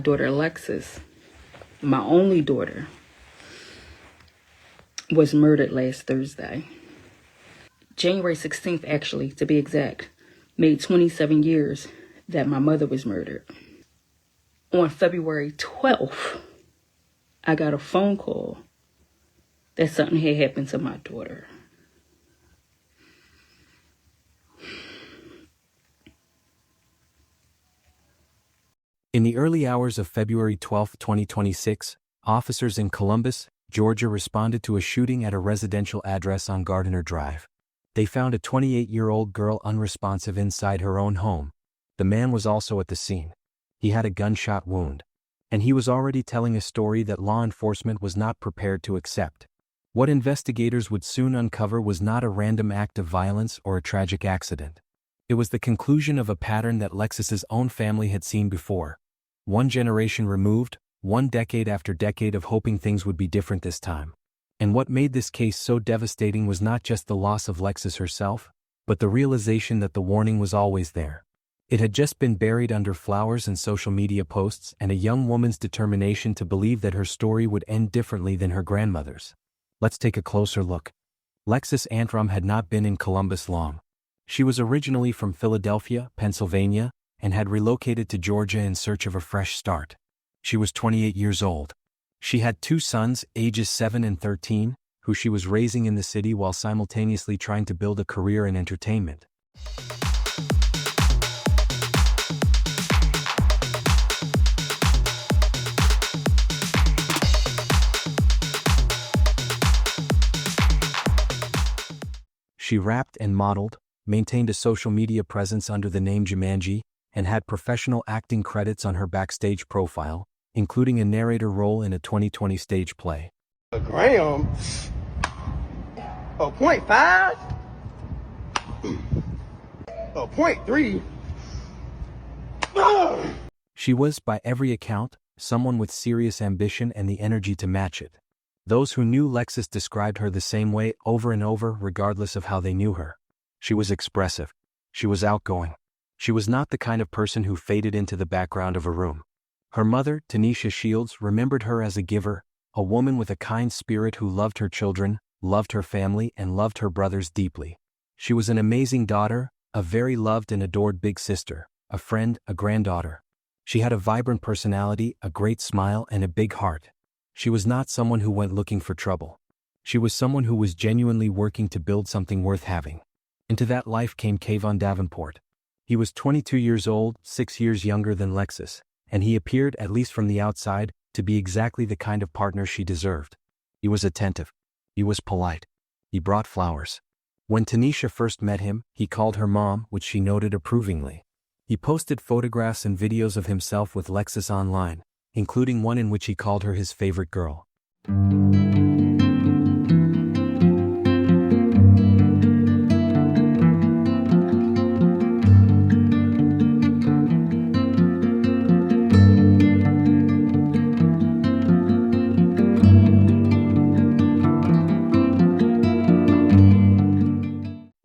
daughter Lexus, my only daughter, was murdered last Thursday. January 16th, actually, to be exact, made 27 years that my mother was murdered. On February 12th, I got a phone call that something had happened to my daughter. In the early hours of February 12, 2026, officers in Columbus, Georgia responded to a shooting at a residential address on Gardiner Drive. They found a 28-year-old girl unresponsive inside her own home. The man was also at the scene. He had a gunshot wound. And he was already telling a story that law enforcement was not prepared to accept. What investigators would soon uncover was not a random act of violence or a tragic accident. It was the conclusion of a pattern that Lexus's own family had seen before. One generation removed, one decade after decade of hoping things would be different this time. And what made this case so devastating was not just the loss of Lexus herself, but the realization that the warning was always there. It had just been buried under flowers and social media posts and a young woman's determination to believe that her story would end differently than her grandmother's. Let's take a closer look. Lexus Antrom had not been in Columbus long. She was originally from Philadelphia, Pennsylvania, and had relocated to Georgia in search of a fresh start. She was 28 years old. She had two sons, ages 7 and 13, who she was raising in the city while simultaneously trying to build a career in entertainment. She rapped and modeled, maintained a social media presence under the name Jumanji, and had professional acting credits on her backstage profile, including a narrator role in a 2020 stage play. A gram? A 0.5? A 0.3? She was, by every account, someone with serious ambition and the energy to match it. Those who knew Lexus described her the same way over and over regardless of how they knew her. She was expressive. She was outgoing. She was not the kind of person who faded into the background of a room. Her mother, Tanisha Shields, remembered her as a giver, a woman with a kind spirit who loved her children, loved her family, and loved her brothers deeply. She was an amazing daughter, a very loved and adored big sister, a friend, a granddaughter. She had a vibrant personality, a great smile, and a big heart. She was not someone who went looking for trouble. She was someone who was genuinely working to build something worth having. Into that life came Kayvon Davenport. He was 22 years old, 6 years younger than Lexus, and he appeared, at least from the outside, to be exactly the kind of partner she deserved. He was attentive. He was polite. He brought flowers. When Tanisha first met him, he called her mom, which she noted approvingly. He posted photographs and videos of himself with Lexus online, including one in which he called her his favorite girl.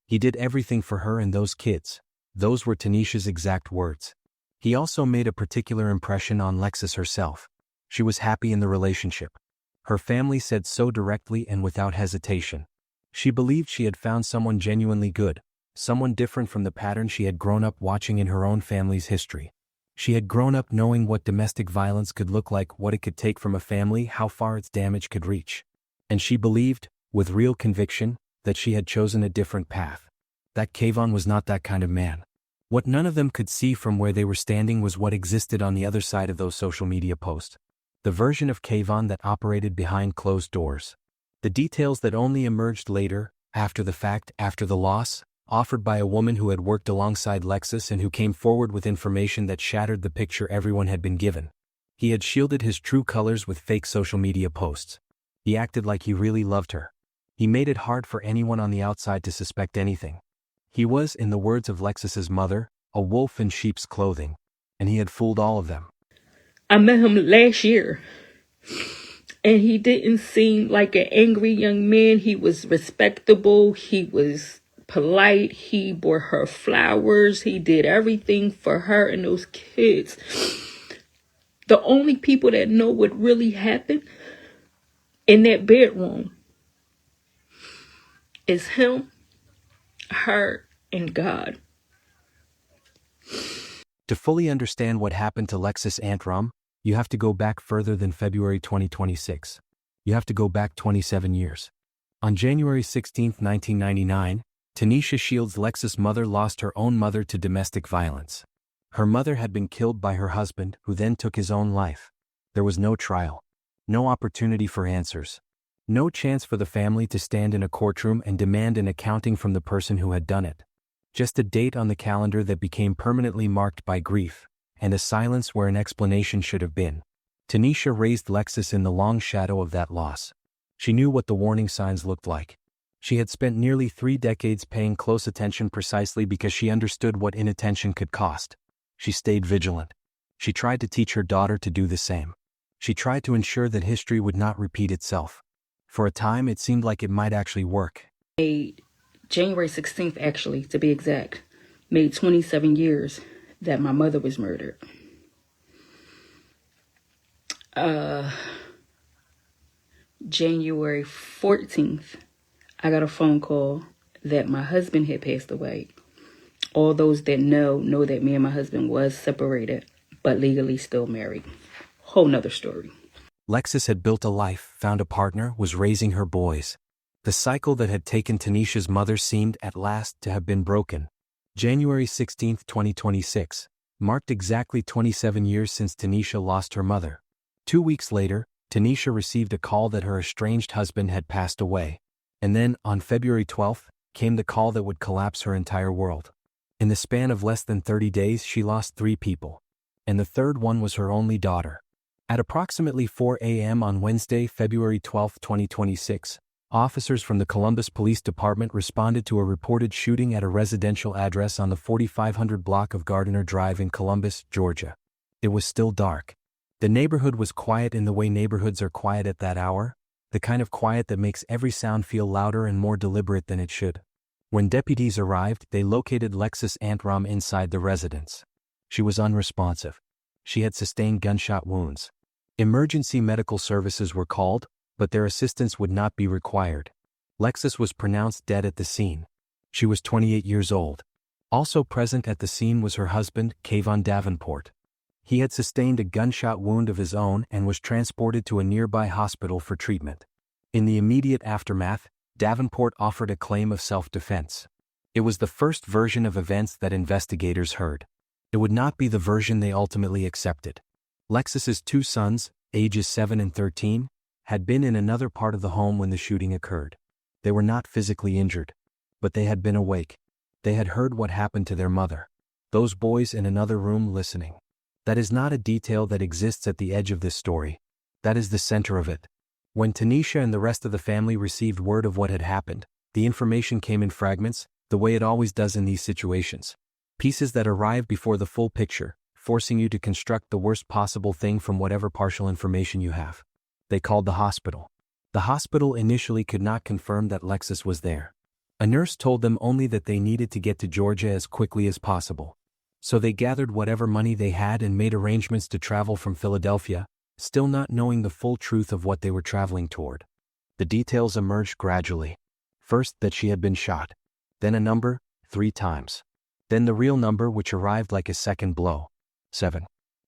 He did everything for her and those kids. Those were Tanisha's exact words. He also made a particular impression on Lexus herself. She was happy in the relationship. Her family said so directly and without hesitation. She believed she had found someone genuinely good, someone different from the pattern she had grown up watching in her own family's history. She had grown up knowing what domestic violence could look like, what it could take from a family, how far its damage could reach. And she believed, with real conviction, that she had chosen a different path. That Kayvon was not that kind of man. What none of them could see from where they were standing was what existed on the other side of those social media posts. The version of Kayvon that operated behind closed doors. The details that only emerged later, after the fact, after the loss, offered by a woman who had worked alongside Lexus and who came forward with information that shattered the picture everyone had been given. He had shielded his true colors with fake social media posts. He acted like he really loved her. He made it hard for anyone on the outside to suspect anything. He was, in the words of Lexus's mother, a wolf in sheep's clothing, and he had fooled all of them. I met him last year, and he didn't seem like an angry young man. He was respectable. He was polite. He bought her flowers. He did everything for her and those kids. The only people that know what really happened in that bedroom is him, her, and God. To fully understand what happened to Lexus Antrom, you have to go back further than February 2026. You have to go back 27 years. On January 16, 1999, Tanisha Shields' Lexus mother lost her own mother to domestic violence. Her mother had been killed by her husband, who then took his own life. There was no trial, no opportunity for answers, no chance for the family to stand in a courtroom and demand an accounting from the person who had done it. Just a date on the calendar that became permanently marked by grief, and a silence where an explanation should have been. Tanisha raised Lexus in the long shadow of that loss. She knew what the warning signs looked like. She had spent nearly 3 decades paying close attention precisely because she understood what inattention could cost. She stayed vigilant. She tried to teach her daughter to do the same. She tried to ensure that history would not repeat itself. For a time, it seemed like it might actually work. January 16th, actually, to be exact, made 27 years that my mother was murdered. January 14th, I got a phone call that my husband had passed away. All those that know that me and my husband was separated, but legally still married. Whole nother story. Lexus had built a life, found a partner, was raising her boys. The cycle that had taken Tanisha's mother seemed, at last, to have been broken. January 16, 2026, marked exactly 27 years since Tanisha lost her mother. 2 weeks later, Tanisha received a call that her estranged husband had passed away. And then, on February 12th, came the call that would collapse her entire world. In the span of less than 30 days, she lost 3 people. And the third one was her only daughter. At approximately 4 a.m. on Wednesday, February 12, 2026, officers from the Columbus Police Department responded to a reported shooting at a residential address on the 4500 block of Gardiner Drive in Columbus, Georgia. It was still dark. The neighborhood was quiet in the way neighborhoods are quiet at that hour, the kind of quiet that makes every sound feel louder and more deliberate than it should. When deputies arrived, they located Lexus Antrom inside the residence. She was unresponsive. She had sustained gunshot wounds. Emergency medical services were called, but their assistance would not be required. Lexus was pronounced dead at the scene. She was 28 years old. Also present at the scene was her husband, Kayvon Davenport. He had sustained a gunshot wound of his own and was transported to a nearby hospital for treatment. In the immediate aftermath, Davenport offered a claim of self-defense. It was the first version of events that investigators heard. It would not be the version they ultimately accepted. Lexus's 2 sons, ages 7 and 13, had been in another part of the home when the shooting occurred. They were not physically injured, but they had been awake. They had heard what happened to their mother. Those boys in another room listening. That is not a detail that exists at the edge of this story. That is the center of it. When Tanisha and the rest of the family received word of what had happened, the information came in fragments, the way it always does in these situations. Pieces that arrive before the full picture, forcing you to construct the worst possible thing from whatever partial information you have. They called the hospital. The hospital initially could not confirm that Lexus was there. A nurse told them only that they needed to get to Georgia as quickly as possible. So they gathered whatever money they had and made arrangements to travel from Philadelphia, still not knowing the full truth of what they were traveling toward. The details emerged gradually. First, that she had been shot. Then a number, 3 times. Then the real number, which arrived like a second blow. 7.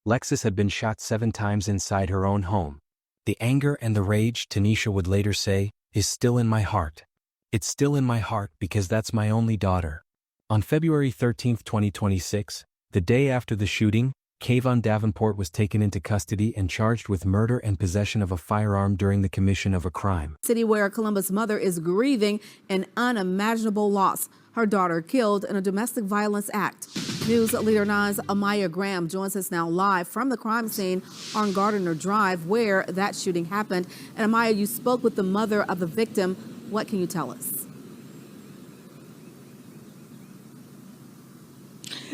Lexus had been shot 7 times inside her own home. The anger and the rage, Tanisha would later say, is still in my heart. It's still in my heart because that's my only daughter. On February 13, 2026, the day after the shooting, Kayvon Davenport was taken into custody and charged with murder and possession of a firearm during the commission of a crime. City where Columbus' mother is grieving an unimaginable loss. Her daughter killed in a domestic violence act. News Leader 9's Amaya Graham joins us now live from the crime scene on Gardiner Drive where that shooting happened. And Amaya, you spoke with the mother of the victim. What can you tell us?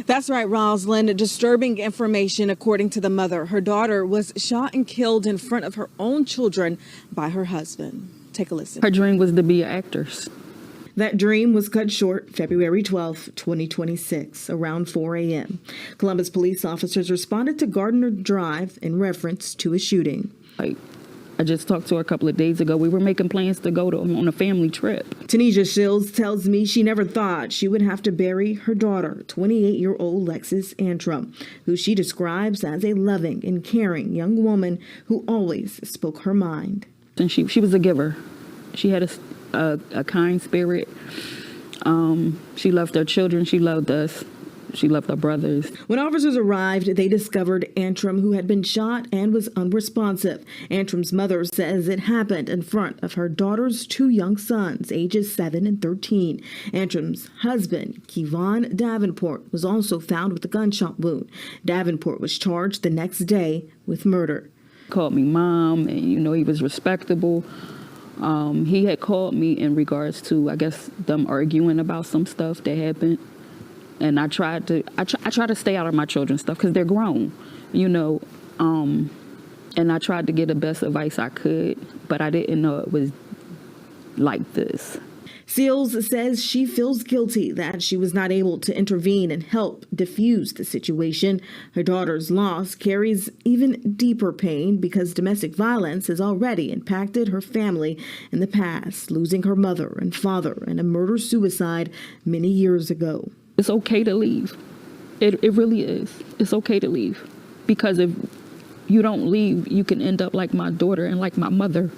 That's right, Rosalind. Disturbing information according to the mother. Her daughter was shot and killed in front of her own children by her husband. Take a listen. Her dream was to be an actress. That dream was cut short February 12, 2026, around 4 a.m. Columbus police officers responded to Gardner Drive in reference to a shooting. I just talked to her a couple of days ago. We were making plans to go on a family trip. Tanisha Shields tells me she never thought she would have to bury her daughter, 28-year-old Lexus Antrom, who she describes as a loving and caring young woman who always spoke her mind. And she was a giver. She had a kind spirit. She loved her children. She loved us. She loved her brothers. When officers arrived, they discovered Antrom, who had been shot and was unresponsive. Antrom's mother says it happened in front of her daughter's two young sons, ages 7 and 13. Antrom's husband, Kevon Davenport, was also found with a gunshot wound. Davenport was charged the next day with murder. Called me mom, and he was respectable. He had called me in regards to, I guess, them arguing about some stuff that happened. And I try to stay out of my children's stuff because they're grown, and I tried to get the best advice I could, but I didn't know it was like this. Seals says she feels guilty that she was not able to intervene and help diffuse the situation. Her daughter's loss carries even deeper pain because domestic violence has already impacted her family in the past, losing her mother and father in a murder-suicide many years ago. It's okay to leave. It really is. It's okay to leave. Because if you don't leave, you can end up like my daughter and like my mother.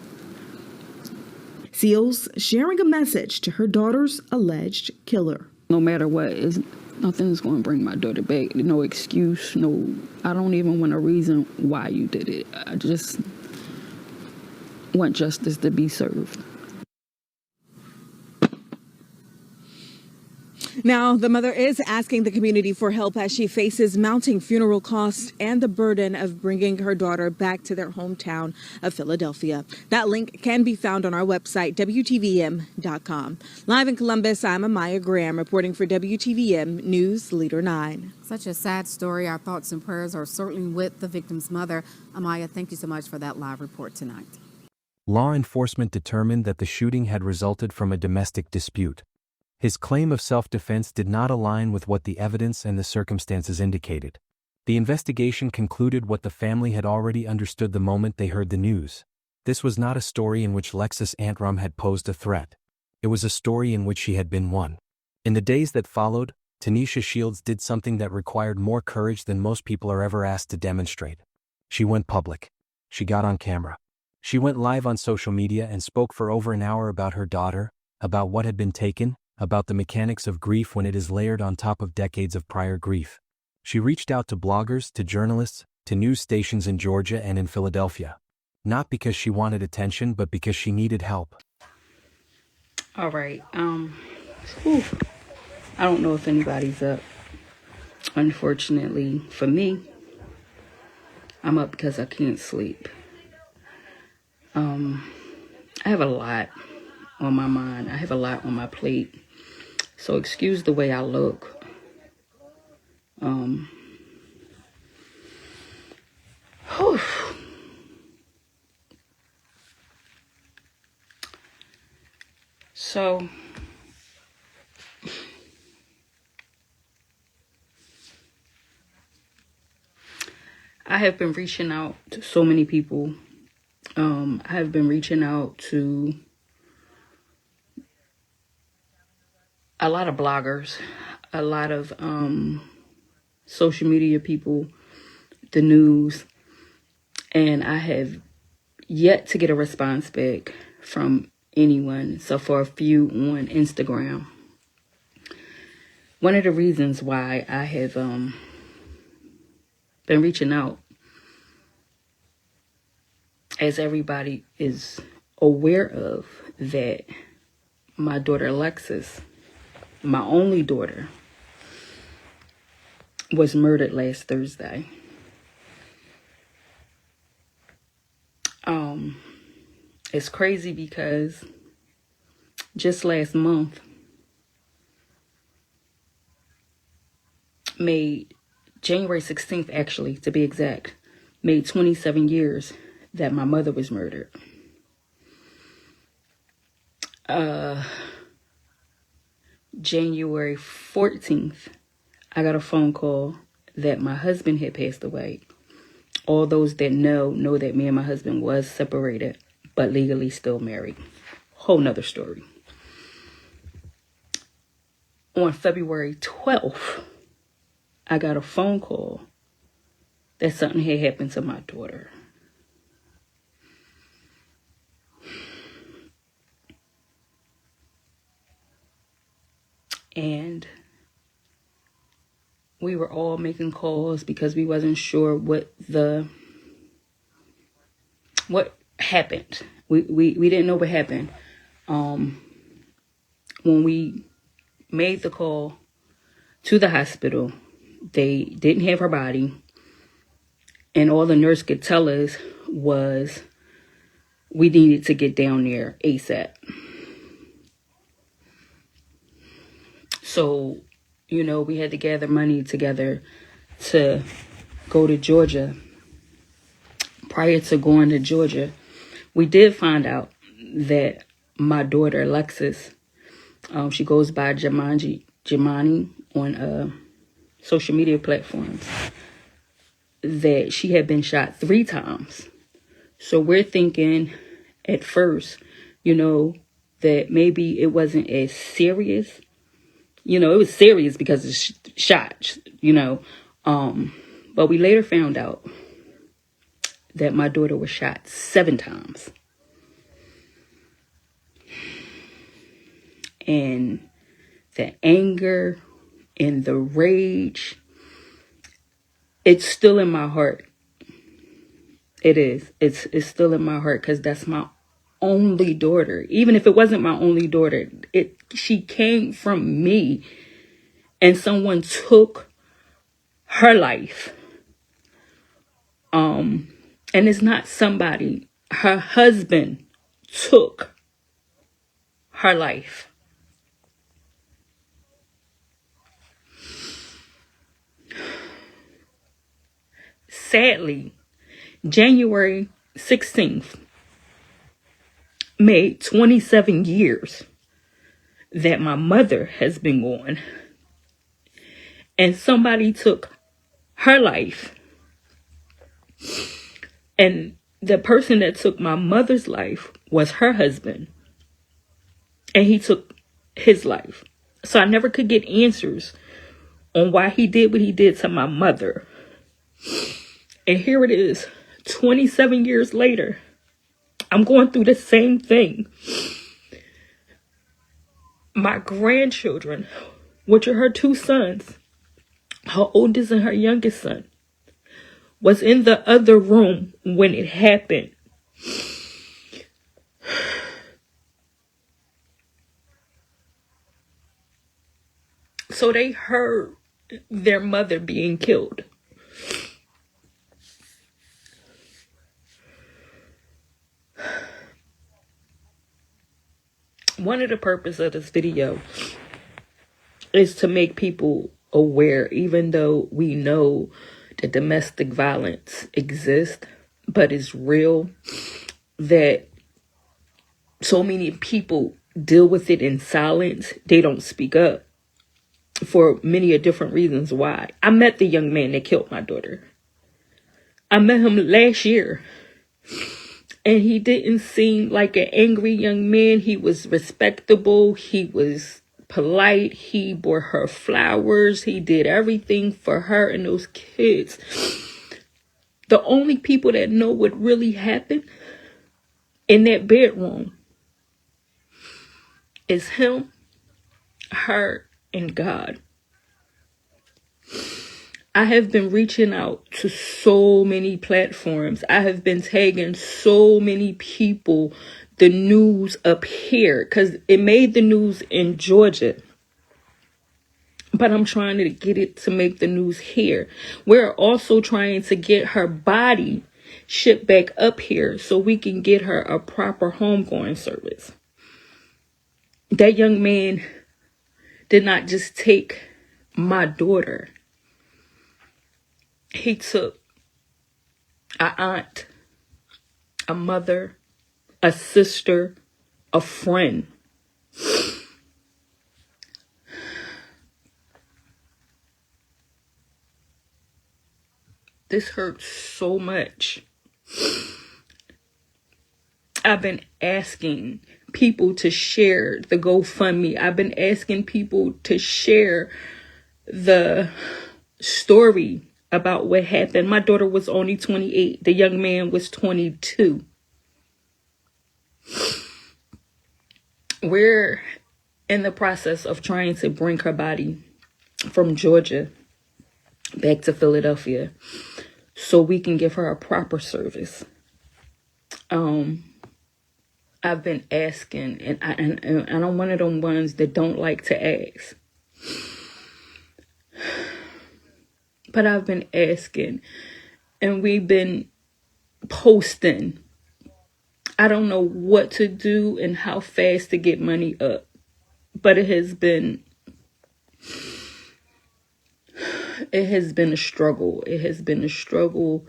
Seals sharing a message to her daughter's alleged killer. No matter what, nothing's going to bring my daughter back. No excuse. I don't even want a reason why you did it. I just want justice to be served. Now, the mother is asking the community for help as she faces mounting funeral costs and the burden of bringing her daughter back to their hometown of Philadelphia. That link can be found on our website, WTVM.com. Live in Columbus, I'm Amaya Graham reporting for WTVM News Leader 9. Such a sad story. Our thoughts and prayers are certainly with the victim's mother. Amaya, thank you so much for that live report tonight. Law enforcement determined that the shooting had resulted from a domestic dispute. His claim of self-defense did not align with what the evidence and the circumstances indicated. The investigation concluded what the family had already understood the moment they heard the news. This was not a story in which Lexus Antrom had posed a threat. It was a story in which she had been one. In the days that followed, Tanisha Shields did something that required more courage than most people are ever asked to demonstrate. She went public. She got on camera. She went live on social media and spoke for over an hour about her daughter, about what had been taken, about the mechanics of grief when it is layered on top of decades of prior grief. She reached out to bloggers, to journalists, to news stations in Georgia and in Philadelphia. Not because she wanted attention, but because she needed help. All right. I don't know if anybody's up. Unfortunately, for me, I'm up because I can't sleep. I have a lot on my mind. I have a lot on my plate. So excuse the way I look. So I have been reaching out to so many people. I have been reaching out to a lot of bloggers, a lot of social media people, the news, and I have yet to get a response back from anyone. So for a few on Instagram. One of the reasons why I have been reaching out, as everybody is aware of, that my daughter Lexus, my only daughter, was murdered last Thursday. It's crazy because just last month made January 16th, actually, to be exact, made 27 years that my mother was murdered. January 14th, I got a phone call that my husband had passed away. All those that know that me and my husband was separated, but legally still married. Whole nother story. On February 12th, I got a phone call that something had happened to my daughter. And we were all making calls because we wasn't sure what happened. We didn't know what happened. When we made the call to the hospital, they didn't have her body. And all the nurse could tell us was we needed to get down there ASAP. So, we had to gather money together to go to Georgia. Prior to going to Georgia, we did find out that my daughter, Lexus, she goes by Jemani on social media platforms, that she had been shot 3 times. So we're thinking at first, that maybe it wasn't as serious. It was serious because it's shot, but we later found out that my daughter was shot 7 times. And the anger and the rage, it's still in my heart. It is. It's still in my heart because that's my only daughter. Even if it wasn't my only daughter, she came from me, and someone took her life. And it's not somebody. Her husband took her life. Sadly, January 16th made 27 years that my mother has been gone. And somebody took her life. And the person that took my mother's life was her husband. And he took his life. So I never could get answers on why he did what he did to my mother. And here it is, 27 years later. I'm going through the same thing. My grandchildren, which are her 2 sons, her oldest and her youngest son, was in the other room when it happened. So they heard their mother being killed. One of the purposes of this video is to make people aware, even though we know that domestic violence exists, but it's real, that so many people deal with it in silence. They don't speak up for many different reasons why. I met the young man that killed my daughter. I met him last year. And he didn't seem like an angry young man. He was respectable. He was polite. He bore her flowers. He did everything for her and those kids. The only people that know what really happened in that bedroom is him, her, and God. I have been reaching out to so many platforms. I have been tagging so many people, the news up here, because it made the news in Georgia. But I'm trying to get it to make the news here. We're also trying to get her body shipped back up here so we can get her a proper homegoing service. That young man did not just take my daughter. He took an aunt, a mother, a sister, a friend. This hurts so much. I've been asking people to share the GoFundMe. I've been asking people to share the story about what happened. My daughter was only 28. The young man was 22. We're in the process of trying to bring her body from Georgia back to Philadelphia so we can give her a proper service. I've been asking, and I'm one of them ones that don't like to ask. But I've been asking, and we've been posting. I don't know what to do and how fast to get money up, but it has been a struggle. It has been a struggle.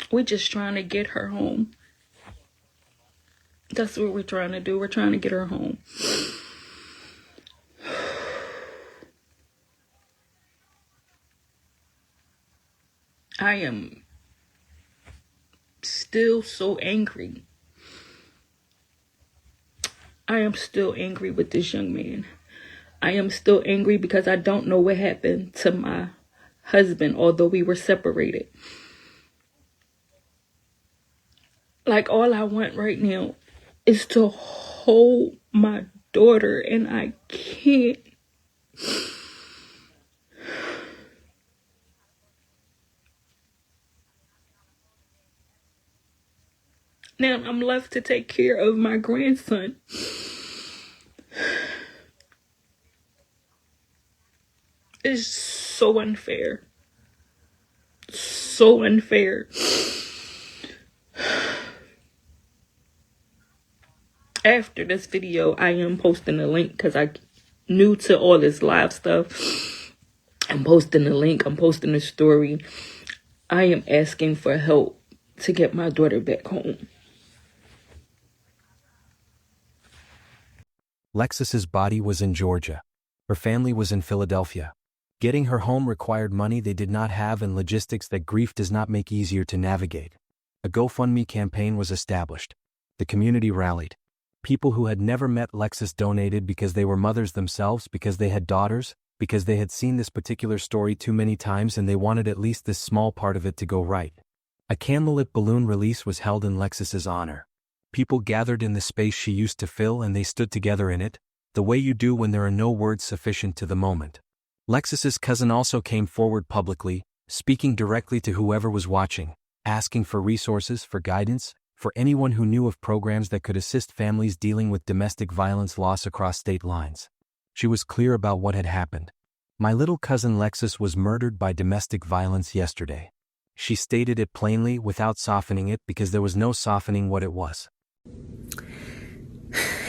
We're just trying to get her home. That's what we're trying to do. We're trying to get her home. I am still so angry. I am still angry with this young man. I am still angry because I don't know what happened to my husband, although we were separated. Like, all I want right now is to hold my daughter, and I can't. Now I'm left to take care of my grandson. It's so unfair. So unfair. After this video, I am posting a link because I'm new to all this live stuff. I'm posting the link. I'm posting the story. I am asking for help to get my daughter back home. Lexus's body was in Georgia. Her family was in Philadelphia. Getting her home required money they did not have and logistics that grief does not make easier to navigate. A GoFundMe campaign was established. The community rallied. People who had never met Lexus donated because they were mothers themselves, because they had daughters, because they had seen this particular story too many times and they wanted at least this small part of it to go right. A candlelit balloon release was held in Lexus's honor. People gathered in the space she used to fill and they stood together in it, the way you do when there are no words sufficient to the moment. Lexus's cousin also came forward publicly, speaking directly to whoever was watching, asking for resources, for guidance, for anyone who knew of programs that could assist families dealing with domestic violence loss across state lines. She was clear about what had happened. My little cousin Lexus was murdered by domestic violence yesterday. She stated it plainly without softening it because there was no softening what it was.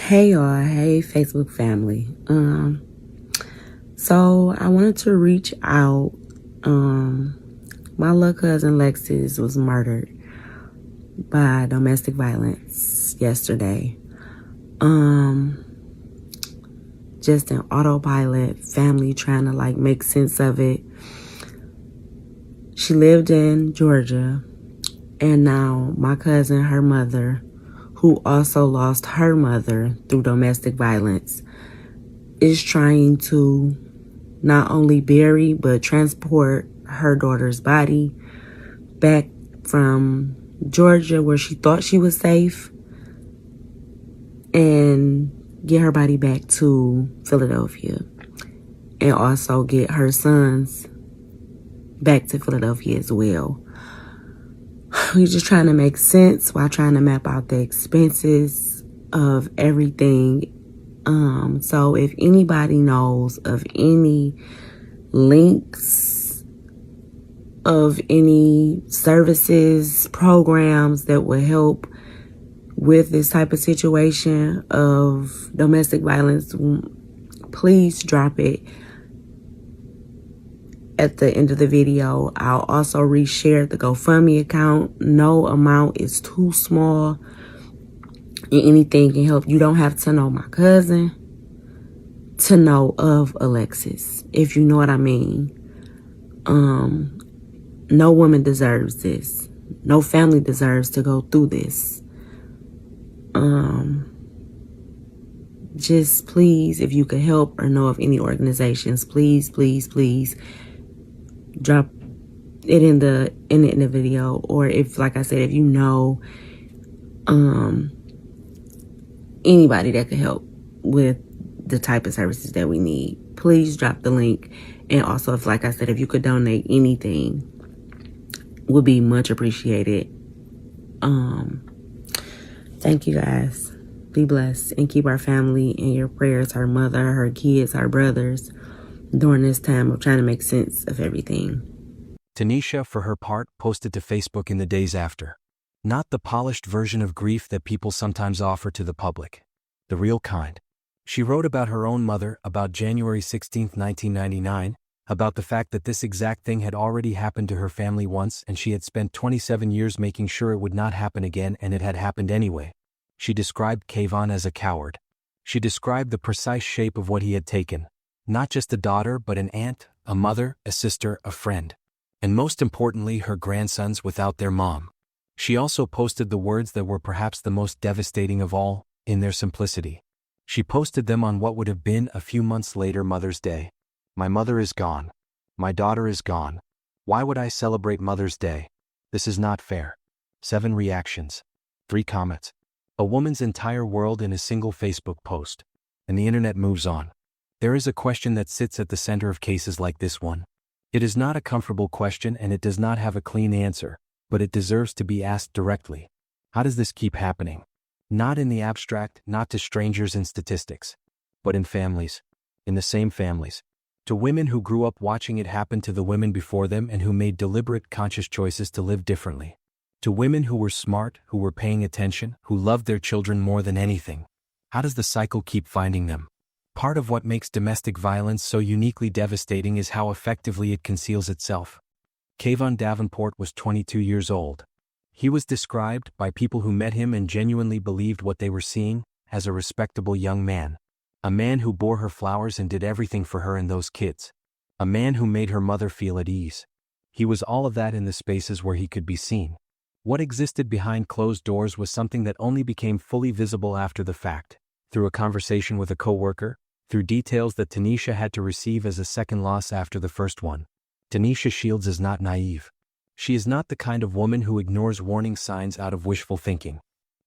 Hey y'all, hey Facebook family. So I wanted to reach out. My little cousin Lexus was murdered by domestic violence yesterday. Just an autopilot, family trying to make sense of it. She lived in Georgia, and now my cousin, her mother, who also lost her mother through domestic violence, is trying to not only bury but transport her daughter's body back from Georgia, where she thought she was safe, and get her body back to Philadelphia, and also get her sons back to Philadelphia as well. We're just trying to make sense while trying to map out the expenses of everything. So if anybody knows of any links of any services, programs that would help with this type of situation of domestic violence, please drop it at the end of the video. I'll also reshare the GoFundMe account. No amount is too small and anything can help. You don't have to know my cousin to know of Alexis, if you know what I mean. No woman deserves this. No family deserves to go through this. Just please, if you could help or know of any organizations, please, please, please drop it in the video. Or if, like I said, if you know anybody that could help with the type of services that we need, please drop the link. And also, if, like I said, if you could donate anything, would be much appreciated. Thank you guys. Be blessed and keep our family in your prayers, her mother, her kids, our brothers, during this time of trying to make sense of everything. Tanisha, for her part, posted to Facebook in the days after. Not the polished version of grief that people sometimes offer to the public. The real kind. She wrote about her own mother, about January 16, 1999, about the fact that this exact thing had already happened to her family once and she had spent 27 years making sure it would not happen again, and it had happened anyway. She described Kayvon as a coward. She described the precise shape of what he had taken. Not just a daughter, but an aunt, a mother, a sister, a friend. And most importantly, her grandsons without their mom. She also posted the words that were perhaps the most devastating of all, in their simplicity. She posted them on what would have been a few months later Mother's Day. My mother is gone. My daughter is gone. Why would I celebrate Mother's Day? This is not fair. 7 reactions. 3 comments. A woman's entire world in a single Facebook post. And the internet moves on. There is a question that sits at the center of cases like this one. It is not a comfortable question and it does not have a clean answer, but it deserves to be asked directly. How does this keep happening? Not in the abstract, not to strangers and statistics, but in families, in the same families, to women who grew up watching it happen to the women before them and who made deliberate, conscious choices to live differently, to women who were smart, who were paying attention, who loved their children more than anything. How does the cycle keep finding them? Part of what makes domestic violence so uniquely devastating is how effectively it conceals itself. Kayvon Davenport was 22 years old. He was described, by people who met him and genuinely believed what they were seeing, as a respectable young man. A man who bore her flowers and did everything for her and those kids. A man who made her mother feel at ease. He was all of that in the spaces where he could be seen. What existed behind closed doors was something that only became fully visible after the fact, through a conversation with a coworker, through details that Tanisha had to receive as a second loss after the first one. Tanisha Shields is not naive. She is not the kind of woman who ignores warning signs out of wishful thinking.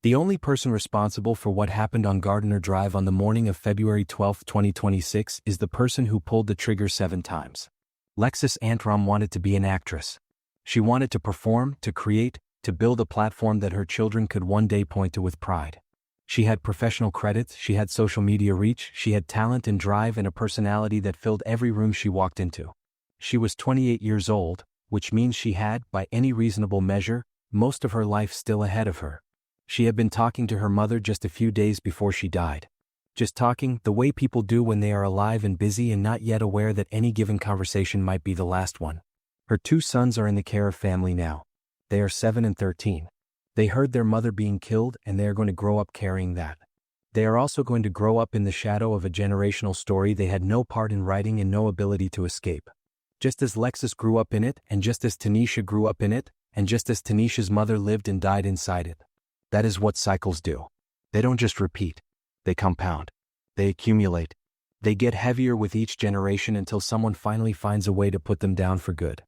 The only person responsible for what happened on Gardiner Drive on the morning of February 12, 2026 is the person who pulled the trigger 7 times. Lexus Antrom wanted to be an actress. She wanted to perform, to create, to build a platform that her children could one day point to with pride. She had professional credits, she had social media reach, she had talent and drive and a personality that filled every room she walked into. She was 28 years old, which means she had, by any reasonable measure, most of her life still ahead of her. She had been talking to her mother just a few days before she died. Just talking, the way people do when they are alive and busy and not yet aware that any given conversation might be the last one. Her 2 sons are in the care of family now. They are 7 and 13. They heard their mother being killed and they are going to grow up carrying that. They are also going to grow up in the shadow of a generational story they had no part in writing and no ability to escape. Just as Lexus grew up in it, and just as Tanisha grew up in it, and just as Tanisha's mother lived and died inside it. That is what cycles do. They don't just repeat. They compound. They accumulate. They get heavier with each generation until someone finally finds a way to put them down for good.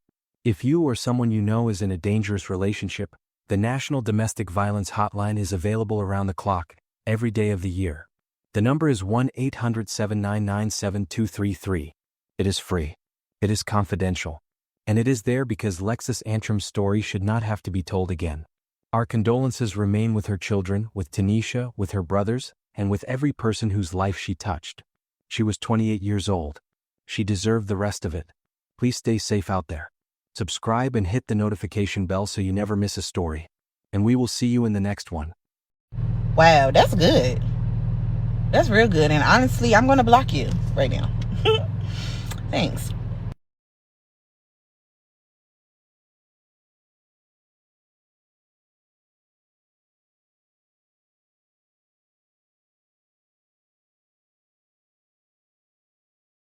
If you or someone you know is in a dangerous relationship, the National Domestic Violence Hotline is available around the clock, every day of the year. The number is 1-800-799-7233. It is free. It is confidential. And it is there because Lexus Antrom's story should not have to be told again. Our condolences remain with her children, with Tanisha, with her brothers, and with every person whose life she touched. She was 28 years old. She deserved the rest of it. Please stay safe out there. Subscribe and hit the notification bell so you never miss a story. And we will see you in the next one. Wow, that's good. That's real good. And honestly, I'm going to block you right now. Thanks.